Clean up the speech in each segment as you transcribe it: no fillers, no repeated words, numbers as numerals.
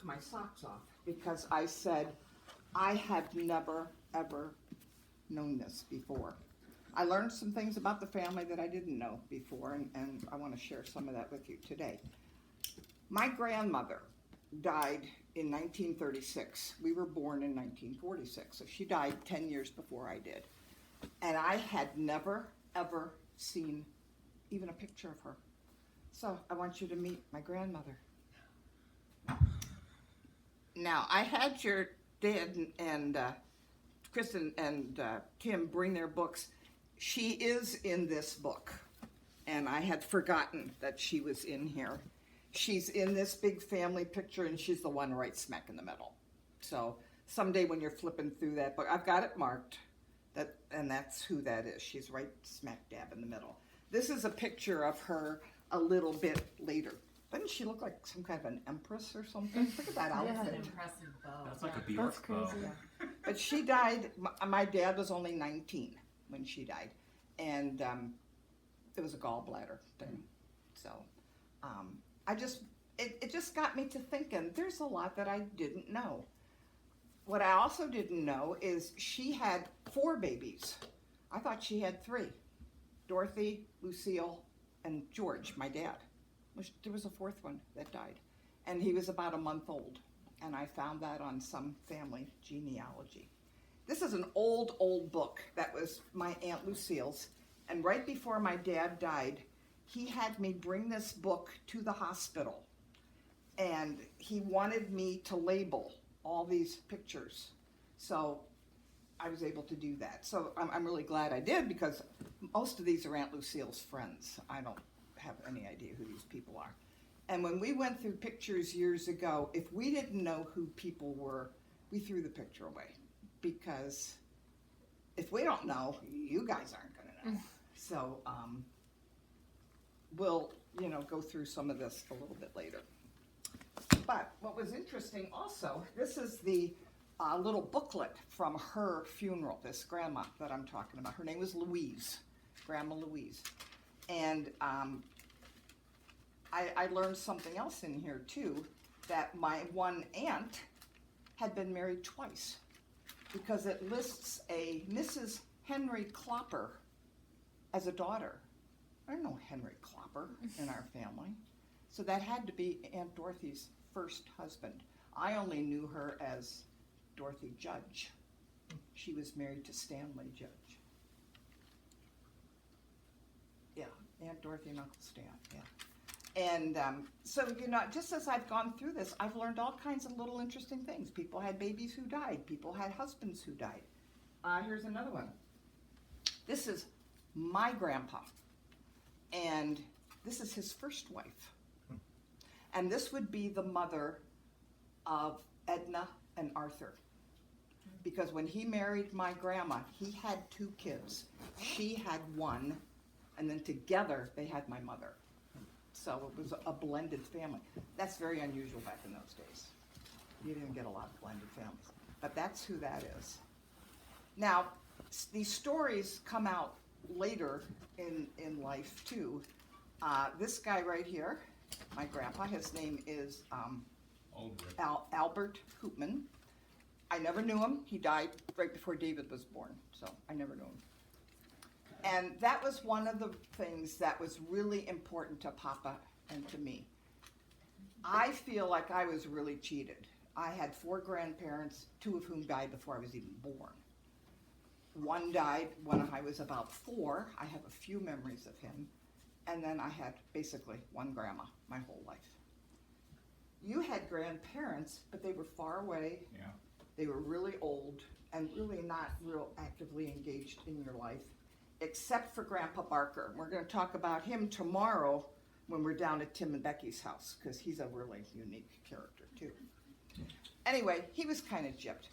my socks off because I said I had never, ever known this before. I learned some things about the family that I didn't know before, and I want to share some of that with you today. My grandmother died in 1936. We were born in 1946, so she died 10 years before I did. And I had never, ever seen even a picture of her. So I want you to meet my grandmother. Now, I had your dad and Kristen and Tim bring their books. She is in this book, and I had forgotten that she was in here. She's in this big family picture, and she's the one right smack in the middle. So someday when you're flipping through that book, I've got it marked, and that's who that is. She's right smack dab in the middle. This is a picture of her a little bit later. Doesn't she look like some kind of an empress or something? Look at that outfit. That's an impressive bow. That's like a Yeah. Bjork That's crazy. bow. But she died, my dad was only 19 when she died. And it was a gallbladder thing. So it just got me to thinking, there's a lot that I didn't know. What I also didn't know is she had 4 babies. I thought she had 3. Dorothy, Lucille, and George, my dad. There was a 4th one that died. And he was about a month old. And I found that on some family genealogy. This is an old, old book that was my Aunt Lucille's. And right before my dad died, he had me bring this book to the hospital. And he wanted me to label all these pictures. So I was able to do that. So I'm really glad I did, because most of these are Aunt Lucille's friends. I don't have any idea who these people are. And when we went through pictures years ago, if we didn't know who people were, we threw the picture away. Because if we don't know, you guys aren't going to know. So we'll, go through some of this a little bit later. But what was interesting also, this is the little booklet from her funeral, this grandma that I'm talking about. Her name was Louise, Grandma Louise. And I learned something else in here too, that my one aunt had been married twice, because it lists a Mrs. Henry Clopper as a daughter. I don't know Henry Clopper in our family. So that had to be Aunt Dorothy's first husband. I only knew her as Dorothy Judge. She was married to Stanley Judge. Yeah, Aunt Dorothy and Uncle Stan, yeah. And so, just as I've gone through this, I've learned all kinds of little interesting things. People had babies who died. People had husbands who died. Here's another one. This is my grandpa. And this is his first wife. And this would be the mother of Edna and Arthur. Because when he married my grandma, he had 2 kids. She had 1, and then together they had my mother. So it was a blended family. That's very unusual back in those days. You didn't get a lot of blended families. But that's who that is. Now, these stories come out later in life too. This guy right here, my grandpa, his name is Albert Hoopman. I never knew him. He died right before David was born, so I never knew him. And that was one of the things that was really important to Papa and to me. I feel like I was really cheated. I had 4 grandparents, 2 of whom died before I was even born. One died when I was about 4. I have a few memories of him. And then I had basically one grandma my whole life. You had grandparents, but they were far away. Yeah. They were really old and really not real actively engaged in your life, except for Grandpa Barker. We're going to talk about him tomorrow when we're down at Tim and Becky's house, because he's a really unique character too. Anyway, he was kind of gypped.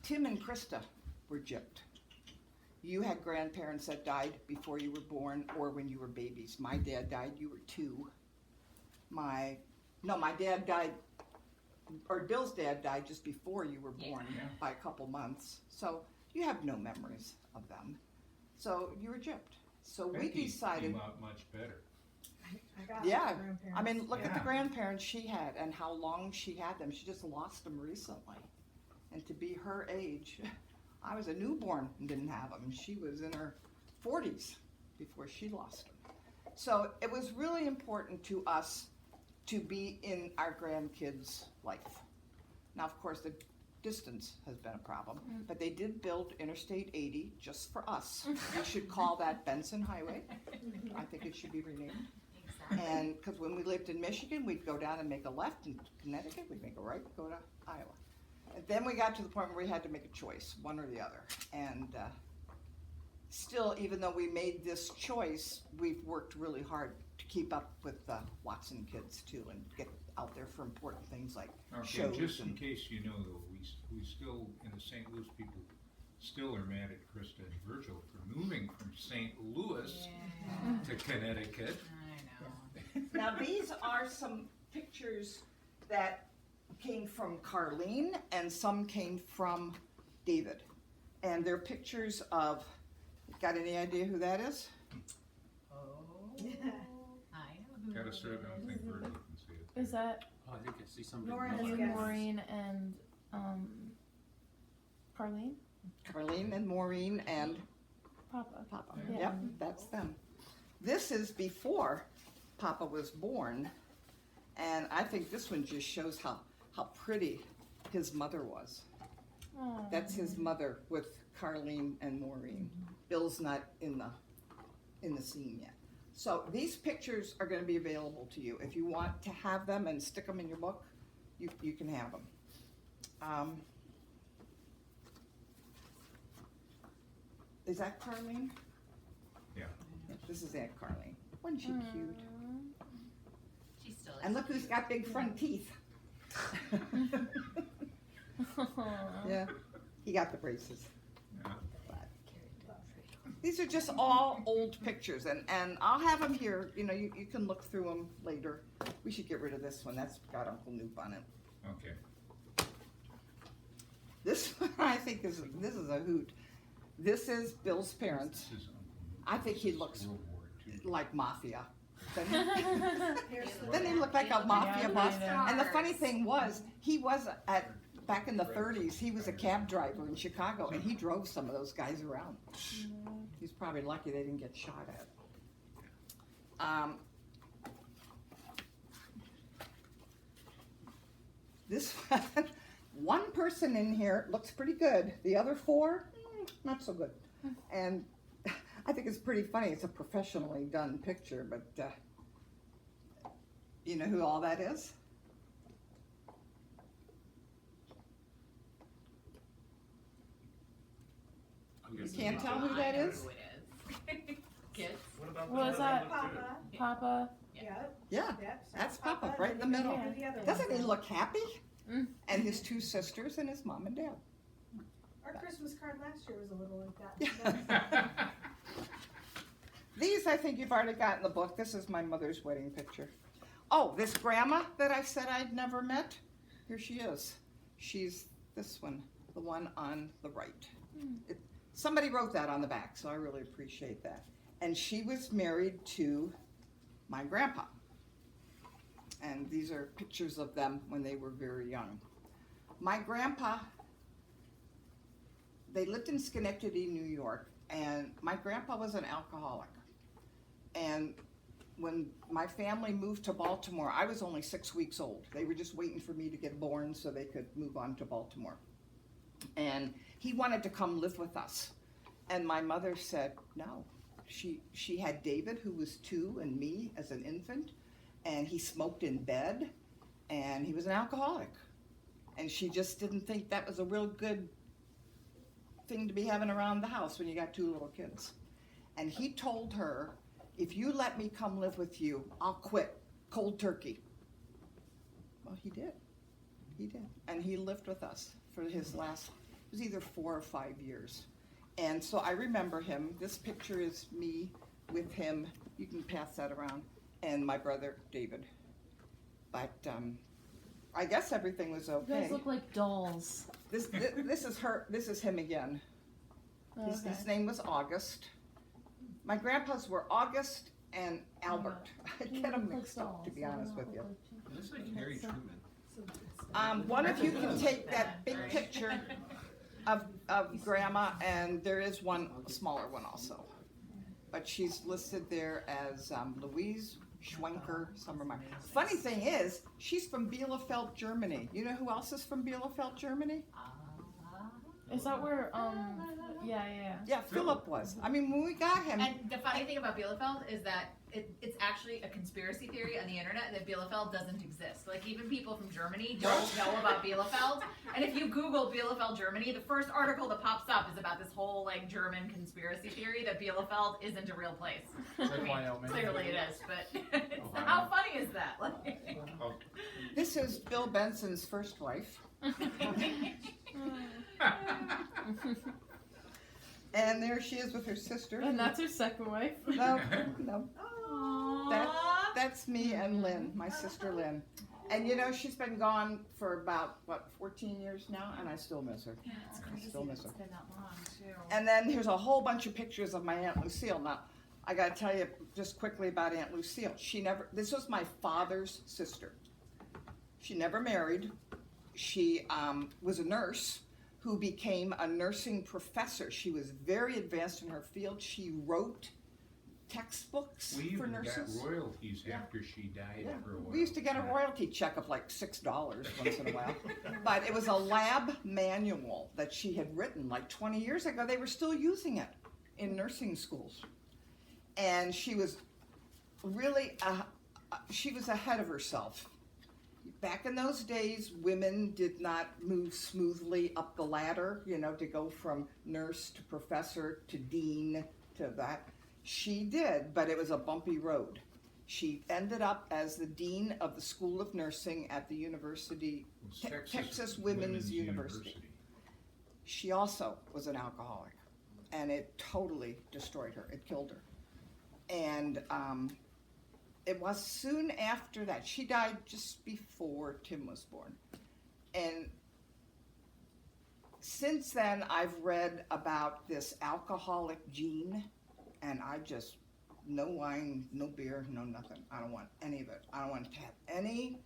Tim and Krista were gypped. You had grandparents that died before you were born or when you were babies. My dad died, you were 2. My dad died, or Bill's dad died just before you were born by a couple months. So you have no memories of them. So you were gypped. So Becky we decided. came out much better. I my gosh. Yeah. the grandparents. I mean, look at the Yeah. grandparents she had and how long she had them. She just lost them recently. And to be her age, I was a newborn and didn't have them. She was in her 40s before she lost them. So it was really important to us to be in our grandkids' life. Now, of course, the distance has been a problem, but they did build Interstate 80 just for us. We should call that Benson Highway. I think it should be renamed. Exactly. And, because when we lived in Michigan, we'd go down and make a left, in Connecticut, we'd make a right, go to Iowa. And then we got to the point where we had to make a choice, one or the other. And still, even though we made this choice, we've worked really hard to keep up with the Watson kids too, and get out there for important things like Okay, shows. just in And, case you know, though, we still, in the St. Louis people, still are mad at Krista and Virgil for moving from St. Louis to Connecticut. I know. now, these are some pictures that came from Carlene and some came from David. And they're pictures of, got any idea who that is? Oh, I know who. Gotta it serve, I don't think is. Virgil can see it. Is that Oh, I think I see somebody. Lauren else. is is Yes. Maureen and Carlene? Carlene and Maureen and Papa. Papa. Yeah. Yep, that's them. This is before Papa was born, and I think this one just shows how pretty his mother was. Aw. That's his mother with Carlene and Maureen. Bill's not in the scene yet. So these pictures are going to be available to you. If you want to have them and stick them in your book, you can have them. Is that Carlene? Yeah. This is Aunt Carlene. Wasn't she cute? She still is. And look who's got big front teeth. Yeah, he got the braces. Yeah. These are just all old pictures, and I'll have them here. You know, you can look through them later. We should get rid of this one. That's got Uncle Noop on it. Okay. This one I think is a hoot. This is Bill's parents. This is Uncle Luke. I think he This is looks World War II. like mafia. Here's the Then he looked like a mafia Yeah, boss. I know. And the funny thing was, he was back in the 30s, he was a cab driver in Chicago, and he drove some of those guys around. He's probably lucky they didn't get shot at. This one person in here looks pretty good. The other four, not so good. And I think it's pretty funny. It's a professionally done picture, but you know who all that is? I'm You guessing can't Papa. tell who that I know is? who it is. Kids. What about What is that? Papa. Papa. Yep. Yeah, Yep. so that's Papa, and right in the then you middle. can do the other Doesn't ones. he look happy? Mm. And his two sisters and his mom and dad. Our Christmas card last year was a little like that. These I think you've already got in the book. This is my mother's wedding picture. Oh, this grandma that I said I'd never met, here she is. She's this one, the one on the right. Somebody wrote that on the back, so I really appreciate that. And she was married to my grandpa. And these are pictures of them when they were very young. My grandpa, they lived in Schenectady, New York, and my grandpa was an alcoholic. And when my family moved to Baltimore, I was only 6 weeks old. They were just waiting for me to get born so they could move on to Baltimore. And he wanted to come live with us. And my mother said no. She had David, who was 2, and me as an infant, and he smoked in bed, and he was an alcoholic. And she just didn't think that was a real good thing to be having around the house when you got 2 little kids. And he told her, if you let me come live with you, I'll quit cold turkey. Well, he did. He did. And he lived with us for his last, it was either 4 or 5 years. And so I remember him. This picture is me with him. You can pass that around. And my brother, David. But I guess everything was You okay. guys look like dolls. This is her, this is him again. Okay. His name was August. My grandpa's were August and Albert. I get them mixed up, to be honest with you. It looks like Harry Truman. One of you can take that big picture of Grandma, and there is one smaller one also. But she's listed there as Louise Schwenker Sommermeyer. Funny thing is, she's from Bielefeld, Germany. You know who else is from Bielefeld, Germany? Is that where, yeah. Yeah, Philip was. I mean, when we got him, And the funny thing about Bielefeld is that it's actually a conspiracy theory on the internet that Bielefeld doesn't exist. Like, even people from Germany don't know about Bielefeld. And if you Google Bielefeld, Germany, the first article that pops up is about this whole, like, German conspiracy theory that Bielefeld isn't a real place. It's like I mean, Wyoming. clearly it is, but how funny is that? Like, Oh, this is Bill Benson's first wife. And there she is with her sister. And that's her second wife. No, no. Aw. That's me and Lynn, my sister Lynn. And you know, she's been gone for about, 14 years now, and I still miss her. It's I crazy still that miss it's her. been that long, too. And then here's a whole bunch of pictures of my Aunt Lucille. Now, I gotta tell you just quickly about Aunt Lucille. This was my father's sister. She never married. She was a nurse who became a nursing professor. She was very advanced in her field. She wrote textbooks we for even got nurses. royalties Yeah. after she died Yeah. for a while. We used to get a royalty check of like $6 once in a while. But it was a lab manual that she had written like 20 years ago. They were still using it in nursing schools. And she was really, she was ahead of herself. Back in those days, women did not move smoothly up the ladder, you know, to go from nurse to professor to dean to that. She did, but it was a bumpy road. She ended up as the dean of the School of Nursing at the University, Texas Women's University. She also was an alcoholic, and it totally destroyed her. It killed her. And it was soon after that. She died just before Tim was born. And since then, I've read about this alcoholic gene, and I just, no wine, no beer, no nothing. I don't want any of it. I don't want to have any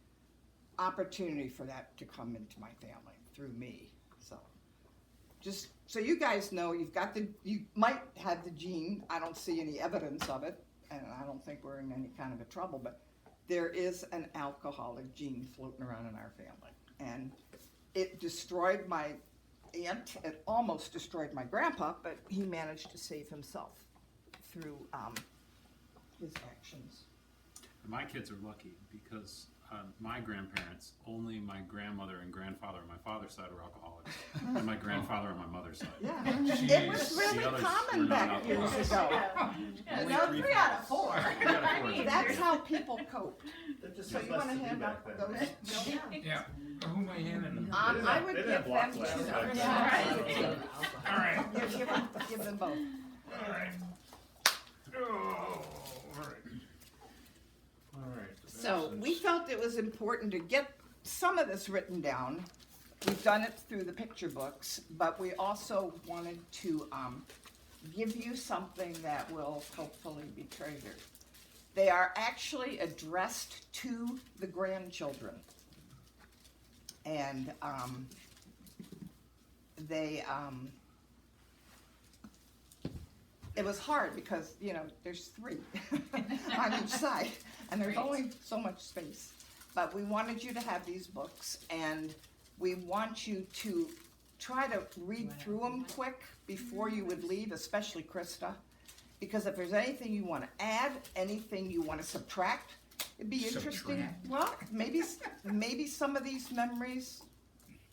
opportunity for that to come into my family through me. So, just so you guys know, you might have the gene. I don't see any evidence of it, and I don't think we're in any kind of a trouble, but there is an alcoholic gene floating around in our family. And it destroyed my aunt. It almost destroyed my grandpa, but he managed to save himself through his actions. My kids are lucky because my grandparents, only my grandmother and grandfather on my father's side were alcoholics, and my grandfather on my mother's side. Yeah, Jeez. it was really The others common were not back years alcoholics. ago. Yeah, Only no, 3 3 out of 4. families. 3 out of 4. That's how people coped. There just So was you less want to to do hand back out then. those? Yeah, who am I handing them? I would They give didn't have them block to flowers back then. Yeah. All right, give them both. all right. Oh, all right. All right. So we felt it was important to get some of this written down. We've done it through the picture books, but we also wanted to give you something that will hopefully be treasured. They are actually addressed to the grandchildren. And it was hard because, you know, there's 3 on each side, and there's Right. only so much space. But we wanted you to have these books, and we want you to try to read through them quick before you would leave, especially Krista. Because if there's anything you want to add, anything you want to subtract, it'd be interesting. Subtract. Well, maybe some of these memories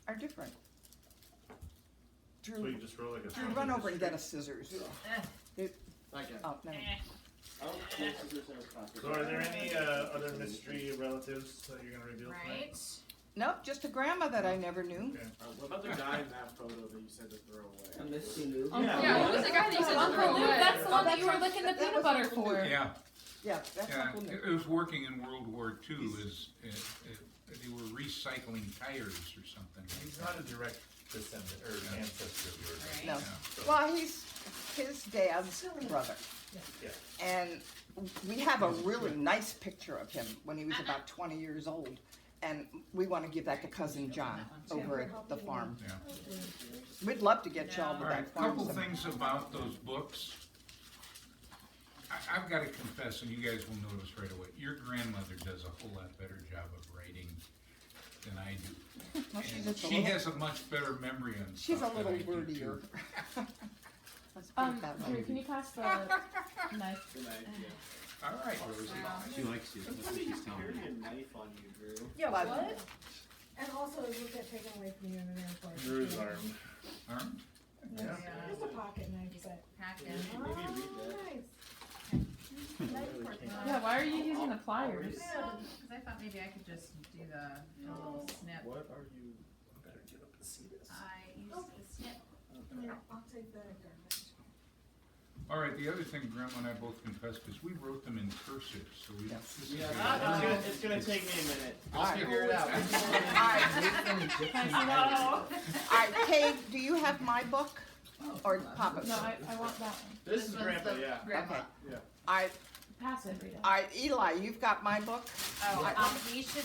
are different. So Drew, you just roll like a. Drew, run over and get us scissors. Like it. Oh, no. I don't think scissors in his pocket. So are there any other mystery relatives that you're gonna reveal tonight? Right? Nope, just a grandma that I never knew. Okay. What about the guy in that photo that you said to throw away? I missed you. Yeah, who was the guy that you said Uncle throw Luke, away? that's the one that you were licking the That peanut was butter Uncle for. Luke. Yeah, Yeah, that's yeah, Uncle Nick. it was working in World War II, they were recycling tires or something. He's not a direct descendant or ancestor of yours. Right. No. Yeah. Well, he's his dad's brother. And we have a really nice picture of him when he was about 20 years old. And we want to give that to Cousin John over at the farm. Yeah. We'd love to get y'all to All right, that farm. couple sometime. things about those books. I've got to confess, and you guys will notice right away, your grandmother does a whole lot better job of writing than I do. Well, she's And just a she little- has a much better memory on She's a stuff than little I do, wordier. too. Let's put it that Here, way. can you pass the knife? Good night, yeah. All right. She likes you. That's what she's telling Carry me. a knife on you, Drew. Yeah, But- what? And also, it will get taken away from you in an airport. Drew's armed. Armed? Yeah. Just a pocket knife, but. Packed in. Maybe read that. Nice. Yeah, why are you using the pliers? Because I thought maybe I could just do the little snip. What are you? I better get up and see this. I used the snip. I'll take the garbage. All right, the other thing Grandma and I both confessed is we wrote them in cursive, so we. Yes. this is Yeah, good. it's gonna take me a minute. I'll Alright. figure it out. Alright, Kate, do you have my book? Or Papa's? No, I want that one. This is one's Grandpa, the yeah. Grandpa. Okay. Alright, Pass it, Rita. alright, Eli, you've got my book? Oh, we should.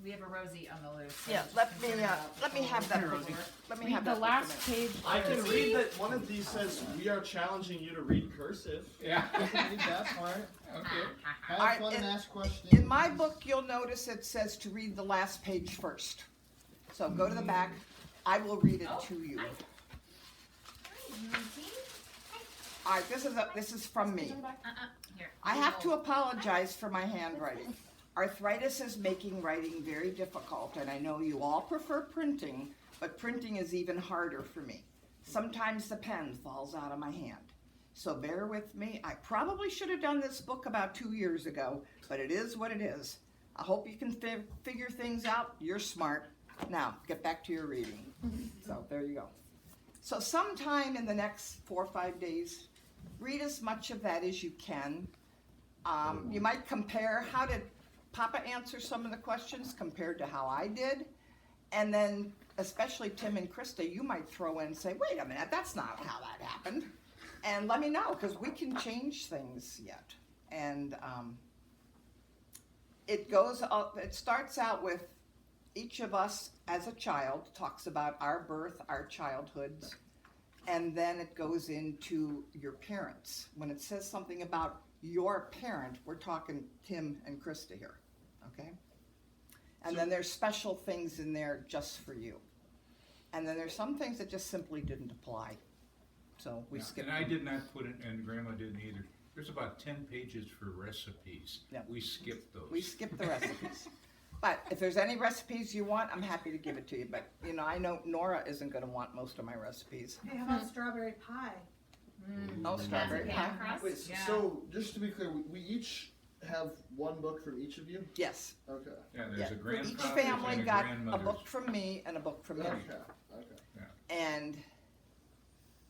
We have a Rosie on the loose. so Yeah, just let me figure it out have that before book. we- Let me Read have the that book last a minute. page. I can read that one of these says, "We are challenging you to read cursive." Yeah, You can read that part. okay. Have Alright, fun and in- ask questions. In my book, you'll notice it says to read the last page first. So go to the back, I will read it to you. Alright, this is from me. Here. I have to apologize for my handwriting. Arthritis is making writing very difficult, and I know you all prefer printing, but printing is even harder for me. Sometimes the pen falls out of my hand. So bear with me. I probably should have done this book about 2 years ago, but it is what it is. I hope you can figure things out. You're smart. Now, get back to your reading. So there you go. So sometime in the next 4 or 5 days, read as much of that as you can. You might compare, how did Papa answer some of the questions compared to how I did? And then, especially Tim and Krista, you might throw in and say, wait a minute, that's not how that happened. And let me know, because we can change things yet. And it starts out with each of us as a child talks about our birth, our childhoods, and then it goes into your parents. When it says something about your parent, we're talking Tim and Krista here, okay? And then there's special things in there just for you. And then there's some things that just simply didn't apply. So we Yeah, skipped and I them. did not put it, and Grandma didn't either. There's about 10 pages for recipes. Yeah. We skipped those. We skipped the recipes. But if there's any recipes you want, I'm happy to give it to you. But, you know, I know Nora isn't gonna want most of my recipes. Hey, how about strawberry pie? Oh, strawberry Pan pie? crust? Wait, Yeah. so just to be clear, we each have one book from each of you? Yes. Okay. Yeah, Yeah. there's a Each grandfather's family and a got a grandmother's. book from me and a book from Okay. him. Okay. And,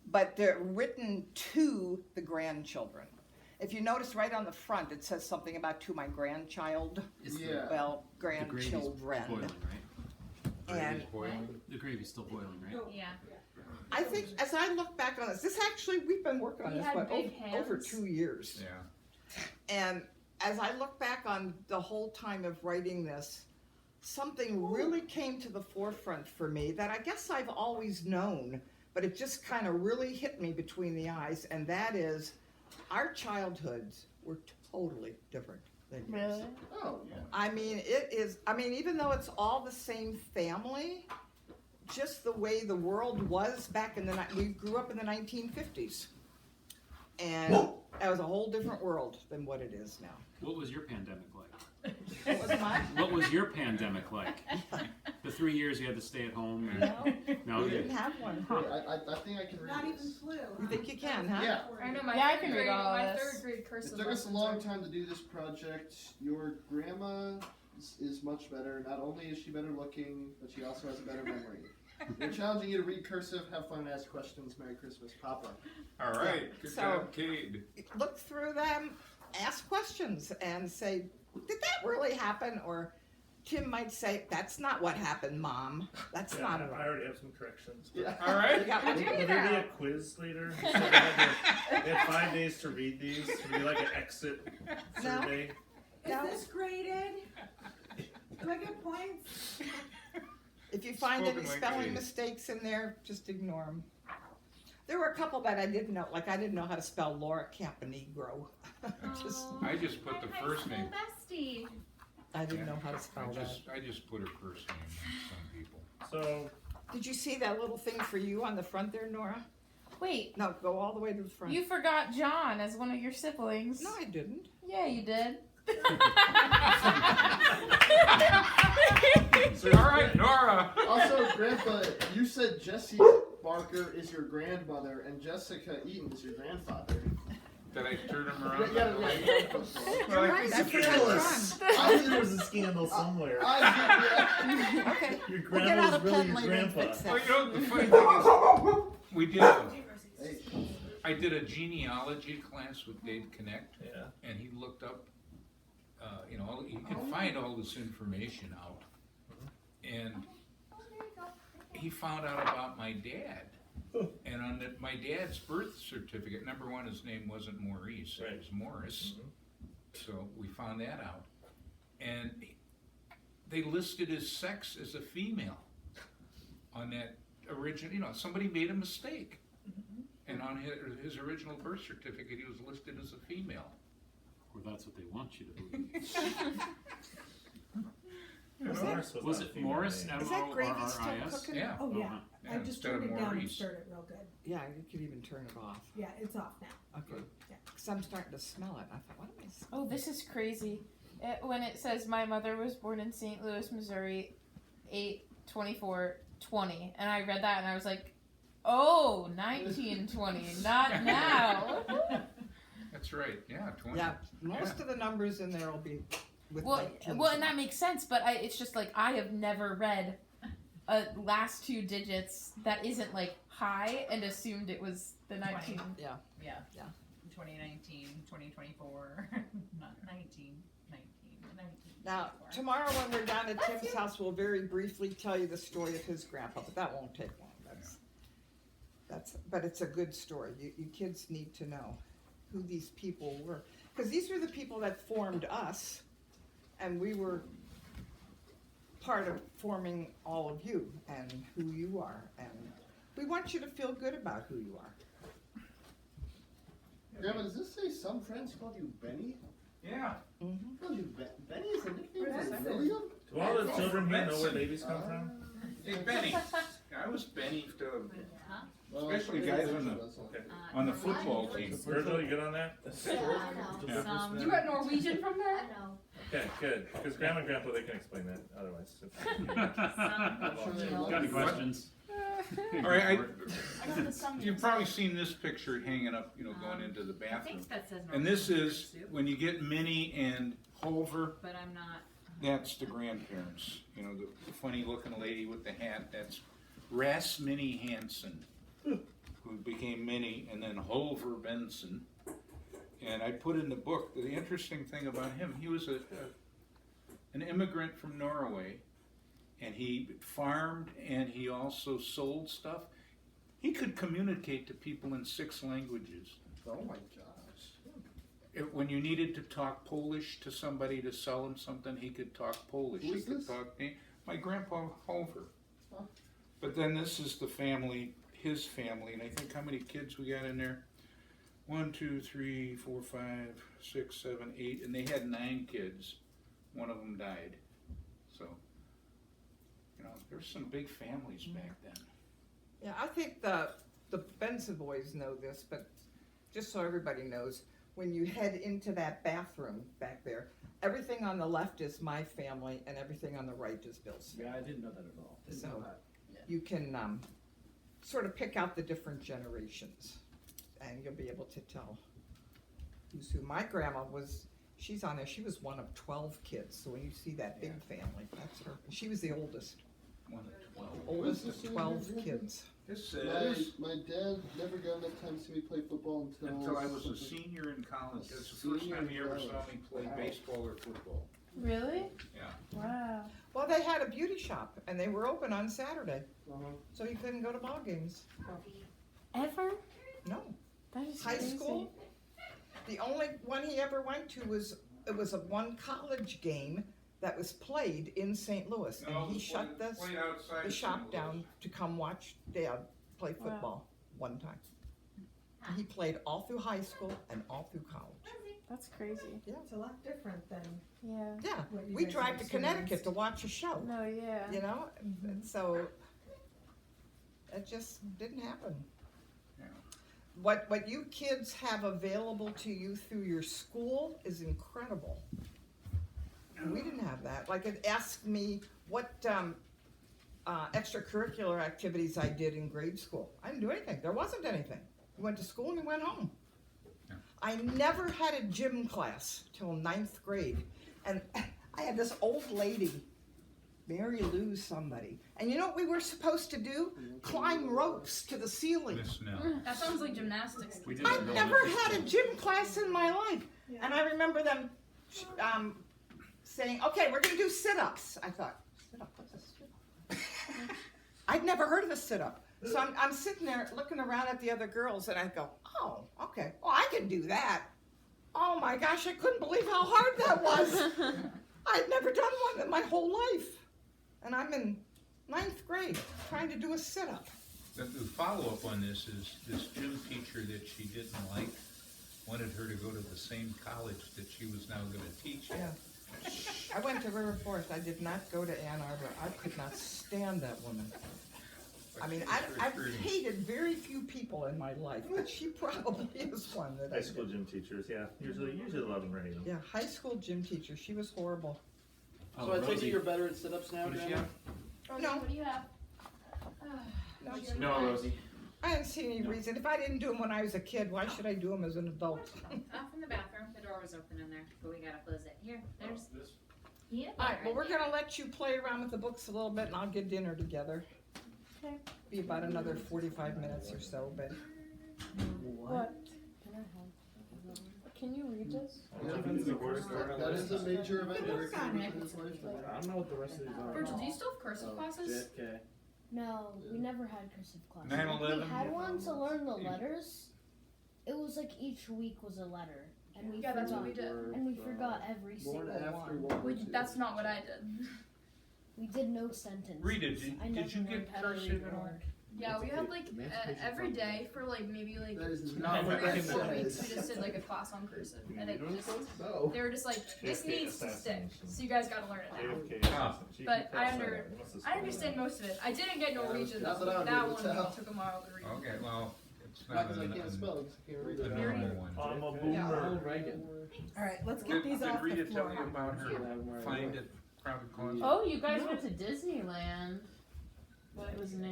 but they're written to the grandchildren. If you notice right on the front, it says something about to my grandchild, Is Yeah. well, the gravy's grandchildren. boiling, right? And Gravy's boiling. The gravy's still boiling, right? Yeah. I think as I look back on this actually, we've been working on We this had for big over hands. 2 years. Yeah. And as I look back on the whole time of writing this, something really came to the forefront for me that I guess I've always known, but it just kind of really hit me between the eyes, and that is our childhoods were totally different than yours. Really? Oh, yeah. I mean, even though it's all the same family, just the way the world was back in we grew up in the 1950s. And that was a whole different world than what it is now. What was your pandemic like? What was mine? What was your pandemic like? The 3 years you had to stay at home and no, We you didn't have one. I think I can read Not even this. flu. You think you can, huh? Yeah. I know my Yeah, I third can read grade, all my this. third grade cursive It took us a lessons long are- time to do this project. Your grandma is much better. Not only is she better looking, but she also has a better memory. We're challenging you to read cursive, have fun, and ask questions. Merry Christmas, Papa. All right. Good So- job, Cade. Look through them, ask questions, and say, did that really happen? Or Tim might say, that's not what happened, Mom. That's not at all. I already have some corrections. But Yeah. All right. You got Would one? you Will either there be a out? quiz later? So they had 5 days to read these. Would be like an exit No. survey. No. Is this graded? Do I get points? If you find Spoken any like spelling lady. mistakes in there, just ignore them. There were a couple that I didn't know, like I didn't know how to spell Laura Campanegro. Just, I just put the first name. Bestie. I didn't know how to spell that. I just put her first name on some people. So Did you see that little thing for you on the front there, Nora? Wait, No, go all the way to the front. you forgot John as one of your siblings. No, I didn't. Yeah, you did. All right, Nora. Also, Grandpa, you said Jessie Barker is your grandmother and Jessica Eaton is your grandfather. Did I turn him Yeah, around? yeah. You're right, I forgot John. I knew there was a scandal somewhere. Okay, Your we'll get out grandma a was really pen your later and grandpa. fix Well, that. you know, the funny thing is, we did. Hey, I did a genealogy class with Dave Connect, Yeah. and he looked up, he could find all this information out. And he found out about my dad. And on my dad's birth certificate, number one, his name wasn't Maurice, it was Morris. So we found that out. And they listed his sex as a female on that original, somebody made a mistake. And on his original birth certificate, he was listed as a female. Or that's what they want you to believe. Was it Morris? Is that gravy still M-O-R-R-I-S? cooking? Yeah. Oh, yeah. Yeah, I just instead of turned it down and Maurice. stirred it real good. Yeah, you could even turn it off. Yeah, it's off now. Okay. Yeah. Because I'm starting to smell it. I thought, what am I smelling? Oh, this is crazy. When it says my mother was born in St. Louis, Missouri, 8/24/20, and I read that and I was like, oh, 1920, not now. That's right, yeah, 20. Yeah, most of the numbers in there will be with Well, 19. and that makes sense, but it's just like I have never read last 2 digits that isn't like high and assumed it was the 19. Yeah. Yeah. 2019, 2024, not 19, 19. Now, tomorrow when we're down at Tim's house, we'll very briefly tell you the story of his grandpa, but that won't take long. But it's a good story. You kids need to know who these people were. Because these were the people that formed us, and we were part of forming all of you and who you are. And we want you to feel good about who you are. Grandma, does this say some friends called you Benny? Yeah. Called you Benny is a nickname Where's for that? William? Do all the children here know where babies come from? Hey, Benny, I was Benny, Well, especially okay, guys Okay. on the football team. Virgil, you good on that? Yeah. You got Norwegian from that? Okay, good. Because Grandma and Grandpa, they can explain that otherwise. Got any questions? All right, you've probably seen this picture hanging up, going into the I bathroom. think that says And this Norwegian is, soup, when you get Minnie and Hulver, but I'm not. that's the grandparents. The funny looking lady with the hat, that's Ras Minnie Hansen, who became Minnie, and then Hulver Benson. And I put in the book, the interesting thing about him, he was an immigrant from Norway, and he farmed and he also sold stuff. He could communicate to people in 6 languages. Oh my gosh. When you needed to talk Polish to somebody to sell him something, he could talk Polish. Who He is could this? talk my grandpa Hulver. Huh. But then this is the family, his family, and I think how many kids we got in there? 1, 2, 3, 4, 5, 6, 7, 8, and they had 9 kids. One of them died. So, there's some big families back then. Yeah, I think the Benson boys know this, but just so everybody knows, when you head into that bathroom back there, everything on the left is my family and everything on the right is Bill's. Yeah, I didn't know that at all. Didn't So- know that. You can sort of pick out the different generations, and you'll be able to tell who's who. My grandma she's on there, she was one of 12 kids, so when you see that big family, that's her. She was the oldest. 1 of 12. Oldest What's of this 12 in here? kids. This My, says, my dad never got enough time to see me play football until until I was a senior in college. That's the first time he ever saw me play baseball or football. Really? Yeah. Wow. Well, they had a beauty shop and they were open on Saturday, Uh-huh. so you couldn't go to ball games. Ever? No. That is High crazy. school, the only one he ever went to was, it was a one college game that was played in St. Louis, and he shut the shop down to come watch Dad play football one time. He played all through high school and all through college. That's crazy. It's a lot different than Yeah. Yeah, what you we guys drive to experienced. Connecticut to watch a show, No, yeah. you know, and so it just didn't happen. Yeah. What you kids have available to you through your school is incredible. We didn't have that. Like, it asked me what extracurricular activities I did in grade school. I didn't do anything. There wasn't anything. We went to school and we went home. Yeah. I never had a gym class till 9th grade. And I had this old lady, Mary Lou somebody. And you know what we were supposed to do? Climb ropes to the ceiling. Miss Snell. That sounds like gymnastics. We did I've it never had a gym class in my life. Yeah. And I remember them saying, okay, we're going to do sit-ups. I thought, sit-up, what's a sit-up? I'd never heard of a sit-up. So I'm sitting there looking around at the other girls, and I go, oh, okay, well, I can do that. Oh my gosh, I couldn't believe how hard that was. I'd never done one in my whole life. And I'm in 9th grade trying to do a sit-up. The follow-up on this is this gym teacher that she didn't like wanted her to go to the same college that she was now going to teach at. Yeah. I went to River Forest. I did not go to Ann Arbor. I could not stand that woman. I mean, I've hated very few people in my life, but she probably is one that I High school gym teachers, yeah. Usually love them, right? Yeah, high school gym teacher. She was horrible. Oh, So I take Rosie, it you're better at sit-ups now, what does she Grandma? have? No, What do you have? no, No, Rosie. I didn't see any reason. If I didn't do them when I was a kid, why should I do them as an adult? Off in the bathroom. The door was open in there, but we gotta close it. Here, there's. Yeah. All right, well, we're gonna let you play around with the books a little bit, and I'll get dinner together. Okay. Be about another 45 minutes or so, but What? Can you read this? Yeah, that is a major event. Eric, in his life. I don't know what the rest of these are. Virgil, do you still have cursive classes? JFK. No, we never had cursive classes. 9/11. We had one to learn the letters. It was like each week was a letter, and we Yeah, that's what forgot. we did. And we forgot every Born single after one. World War II. That's not what I did. We did no sentences. Rita, I did never you get learned how to read cursive at all? word. Yeah, we had like Emancipation every Fund. day for like maybe like That is 3 not or what that 4 weeks. is. We just did like a class on cursive, and it just No. they were just like this JFK needs to stick, assassination. so you guys got to learn it now. JFK assassination. But I understand most of it. I didn't get Norwegian Not though. that I'm That able to one tell. took a while to read. Okay, well, it's Not not because I can't a spell, 'cause I can't read a it. normal one. I'm a Yeah, boomer. Ronald Reagan. All right, let's Did, get these did off Rita the tell floor. you about her find at Crowded Corner? Oh, you guys went to Disneyland. What was new?